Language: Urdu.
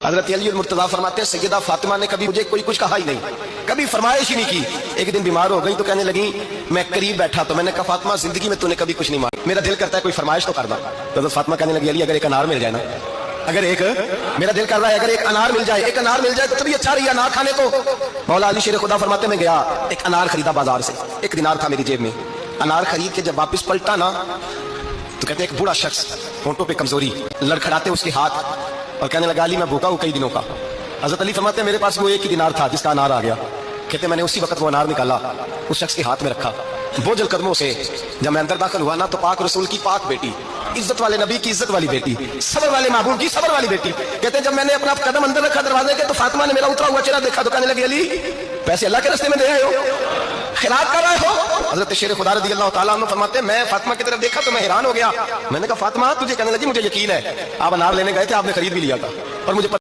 حضرت علی المرتضیٰ فرماتے ہیں سیدہ فاطمہ نے کبھی مجھے کوئی کچھ کہا ہی نہیں، کبھی فرمائش ہی نہیں کی۔ ایک دن بیمار ہو گئی تو کہنے لگی، میں قریب بیٹھا تو میں نے کہا فاطمہ زندگی میں تو نے کبھی کچھ نہیں مانگا، میرا دل کرتا ہے کوئی فرمائش تو کرنا۔ تو حضرت فاطمہ کہنے لگی علی اگر ایک انار مل جائے نا، اگر ایک میرا دل کر رہا ہے اگر ایک انار مل جائے، ایک انار مل جائے تو تبھی اچھا رہی انار کھانے کو۔ مولا علی شیر خدا فرماتے میں گیا ایک انار خریدا بازار سے، ایک دینار تھا میری جیب میں، انار خرید کے جب واپس پلٹا نا تو کہتے ایک بوڑھا شخص ہونٹوں پہ کمزوری، لڑکھڑاتے اس کے ہاتھ اور کہنے لگا علی میں بھوکا ہوں کئی دنوں کا۔ حضرت علی فرماتے ہیں میرے پاس وہ ایک ہی دینار تھا جس کا انار آ گیا، کہتے میں نے اسی وقت وہ انار نکالا اس شخص کے ہاتھ میں رکھا، بوجھل قدموں سے جب میں اندر داخل ہوا نا تو پاک رسول کی پاک بیٹی، عزت والے نبی کی عزت والی بیٹی، صبر والے محبوب کی صبر والی بیٹی، کہتے ہیں جب میں نے اپنا قدم اندر رکھا دروازے کے تو فاطمہ نے میرا اترا ہوا چہرہ دیکھا تو کہنے لگی علی پیسے اللہ کے راستے میں دے آئے ہو، خیرات کر رہے ہو۔ حضرت شیر خدا رضی اللہ تعالیٰ عنہ فرماتے ہیں میں فاطمہ کی طرف دیکھا تو میں حیران ہو گیا، میں نے کہا فاطمہ تجھے، کہنے لگی مجھے یقین ہے آپ انار لینے گئے تھے، آپ نے خرید بھی لیا تھا اور مجھے